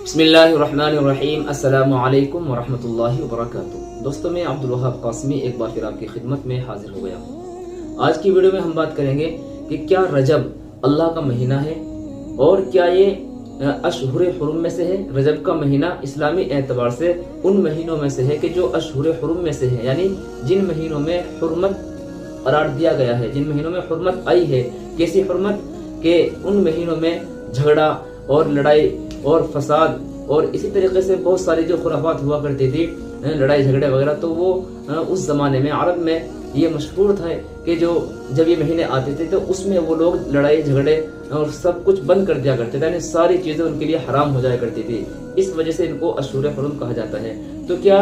بسم اللہ الرحمن الرحیم، السلام علیکم ورحمۃ اللہ وبرکاتہ۔ دوستوں، میں عبدالوہاب قاسمی ایک بار پھر آپ کی خدمت میں حاضر ہو گیا ہوں۔ آج کی ویڈیو میں ہم بات کریں گے کہ کیا رجب اللہ کا مہینہ ہے اور کیا یہ اشہر حرم میں سے ہے۔ رجب کا مہینہ اسلامی اعتبار سے ان مہینوں میں سے ہے کہ جو اشہر حرم میں سے ہے، یعنی جن مہینوں میں حرمت قرار دیا گیا ہے، جن مہینوں میں حرمت آئی ہے۔ کیسی حرمت؟ کہ ان مہینوں میں جھگڑا اور لڑائی اور فساد اور اسی طریقے سے بہت ساری جو خرافات ہوا کرتی تھی، لڑائی جھگڑے وغیرہ، تو وہ اس زمانے میں عرب میں یہ مشہور تھا کہ جب یہ مہینے آتے تھے تو اس میں وہ لوگ لڑائی جھگڑے اور سب کچھ بند کر دیا کرتے تھے، یعنی ساری چیزیں ان کے لیے حرام ہو جایا کرتی تھی۔ اس وجہ سے ان کو اشہر حرم کہا جاتا ہے۔ تو کیا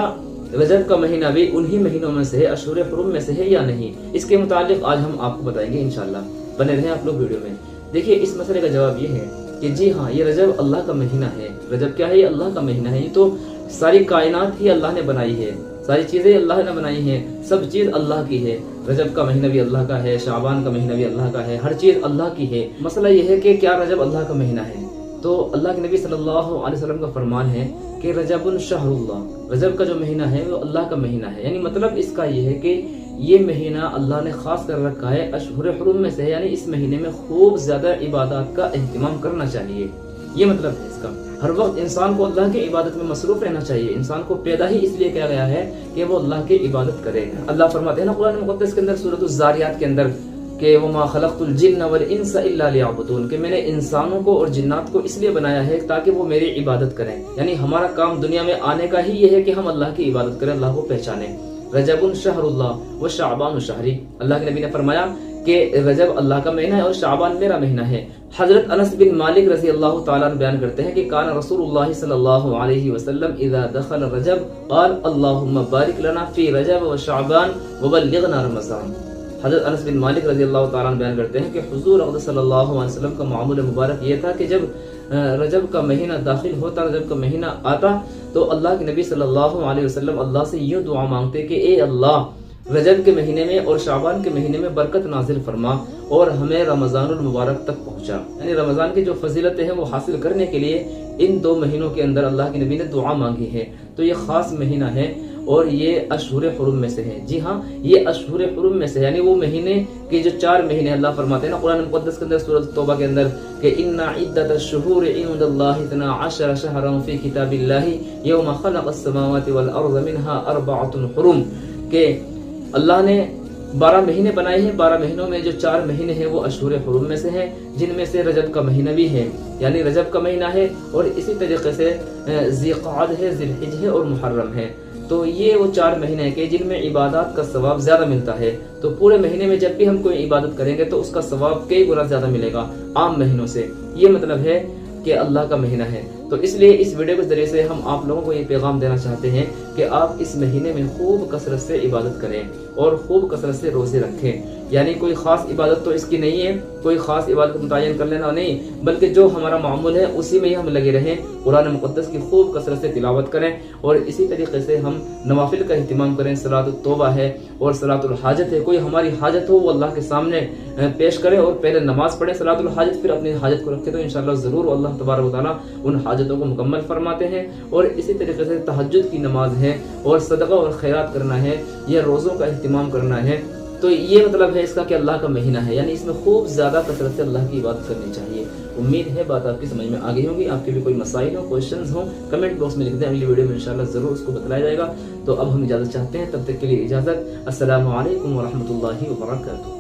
رجب کا مہینہ بھی انہی مہینوں میں سے ہے، اشہر حرم میں سے ہے یا نہیں؟ اس کے متعلق آج ہم آپ کو بتائیں گے انشاءاللہ۔ بنے رہیں آپ لوگ ویڈیو میں۔ دیکھیے، اس مسئلے کا جواب یہ ہے کہ جی ہاں، یہ رجب اللہ کا مہینہ ہے۔ رجب کیا ہے؟ یہ اللہ کا مہینہ ہے۔ یہ تو ساری کائنات ہی اللہ نے بنائی ہے، ساری چیزیں اللہ نے بنائی ہیں، سب چیز اللہ کی ہے۔ رجب کا مہینہ بھی اللہ کا ہے، شعبان کا مہینہ بھی اللہ کا ہے، ہر چیز اللہ کی ہے۔ مسئلہ یہ ہے کہ کیا رجب اللہ کا مہینہ ہے؟ تو اللہ کے نبی صلی اللہ علیہ وسلم کا فرمان ہے کہ رجب شہر اللہ، رجب کا جو مہینہ ہے وہ اللہ کا مہینہ ہے۔ یعنی مطلب اس کا یہ ہے کہ یہ مہینہ اللہ نے خاص کر رکھا ہے، اشہر حرم میں سے ہے، یعنی اس مہینے میں خوب زیادہ عبادات کا اہتمام کرنا چاہیے۔ یہ مطلب ہے اس کا۔ ہر وقت انسان کو اللہ کی عبادت میں مصروف رہنا چاہیے۔ انسان کو پیدا ہی اس لیے کیا گیا ہے کہ وہ اللہ کی عبادت کرے۔ اللہ فرماتے ہیں نا قرآن مقدس کے اندر سورۃ الذاریات کے اندر کہ وما خلقت الجن والانس الا لیعبدون، کہ میں نے انسانوں کو اور جنات کو اس لیے بنایا ہے تاکہ وہ میری عبادت کریں۔ یعنی ہمارا کام دنیا میں آنے کا ہی یہ ہے کہ ہم اللہ کی عبادت کریں، اللہ کو پہچانیں۔ رجب شہر اللہ و شعبان شہری، اللہ کے نبی نے فرمایا کہ رجب اللہ کا مہینہ ہے اور شعبان میرا مہینہ ہے۔ حضرت انس بن مالک رضی اللہ تعالیٰ عنہ بیان کرتے ہیں کہ کان رسول اللہ صلی اللہ علیہ وسلم اذا دخل رجب قال اللہم بارک لنا فی رجب و شعبان وبلغنا رمضان۔ حضرت انس بن مالک رضی اللہ تعالیٰ عنہ بیان کرتے ہیں کہ حضور اقدس صلی اللہ علیہ وسلم کا معمول مبارک یہ تھا کہ جب رجب کا مہینہ داخل ہوتا، رجب کا مہینہ آتا، تو اللہ کے نبی صلی اللہ علیہ وسلم اللہ سے یوں دعا مانگتے کہ اے اللہ، رجب کے مہینے میں اور شعبان کے مہینے میں برکت نازل فرما اور ہمیں رمضان المبارک تک پہنچا۔ یعنی رمضان کی جو فضیلتیں ہیں وہ حاصل کرنے کے لیے ان دو مہینوں کے اندر اللہ کے نبی نے دعا مانگی ہے۔ تو یہ خاص مہینہ ہے اور یہ اشہر حرم میں سے ہے۔ جی ہاں، یہ اشہر حرم میں سے، یعنی وہ مہینے کے جو 4 مہینے اللہ فرماتے ہیں نا قرآن مقدس کے اندر سورۃ توبہ کے اندر کہ ان عدۃ الشہور عند اللہ 12 شہرا فی کتاب اللہ یوم خلق السماوات والارض منها 4 حرم، کہ اللہ نے 12 مہینے بنائے ہیں۔ 12 مہینوں میں جو 4 مہینے ہیں وہ اشہر حرم میں سے ہیں، جن میں سے رجب کا مہینہ بھی ہے، یعنی رجب کا مہینہ ہے، اور اسی طریقے سے ذی قعد ہے، ذی الحج ہے اور محرم ہے۔ تو یہ وہ 4 مہینے ہیں کہ جن میں عبادات کا ثواب زیادہ ملتا ہے۔ تو پورے مہینے میں جب بھی ہم کوئی عبادت کریں گے تو اس کا ثواب کئی گنا زیادہ ملے گا عام مہینوں سے۔ یہ مطلب ہے کہ اللہ کا مہینہ ہے۔ تو اس لیے اس ویڈیو کے ذریعے سے ہم آپ لوگوں کو یہ پیغام دینا چاہتے ہیں کہ آپ اس مہینے میں خوب کثرت سے عبادت کریں اور خوب کثرت سے روزے رکھیں۔ یعنی کوئی خاص عبادت تو اس کی نہیں ہے، کوئی خاص عبادت متعین کر لینا نہیں، بلکہ جو ہمارا معمول ہے اسی میں ہی ہم لگے رہیں۔ قرآن مقدس کی خوب کثرت سے تلاوت کریں اور اسی طریقے سے ہم نوافل کا اہتمام کریں۔ صلاۃ التوبہ ہے اور صلاۃ الحاجت ہے، کوئی ہماری حاجت ہو وہ اللہ کے سامنے پیش کرے اور پہلے نماز پڑھیں صلاۃ الحاجت، پھر اپنی حاجت کو رکھے تو انشاءاللہ ضرور اللہ تبارک و تعالیٰ ان حاجتوں کو مکمل فرماتے ہیں۔ اور اسی طریقے سے تہجد کی نماز ہے اور صدقہ اور خیرات کرنا ہے، یہ روزوں کا اہتمام کرنا ہے۔ تو یہ مطلب ہے اس کا کہ اللہ کا مہینہ ہے، یعنی اس میں خوب زیادہ کثرت سے اللہ کی عبادت کرنی چاہیے۔ امید ہے بات آپ کی سمجھ میں آ گئی ہوگی۔ آپ کے بھی کوئی مسائل ہوں، کوشچنز ہوں، کمنٹ باکس میں لکھ دیں، اگلی ویڈیو میں انشاءاللہ ضرور اس کو بتلایا جائے گا۔ تو اب ہم اجازت چاہتے ہیں، تب تک کے لیے اجازت۔ السلام علیکم ورحمۃ اللہ وبرکاتہ۔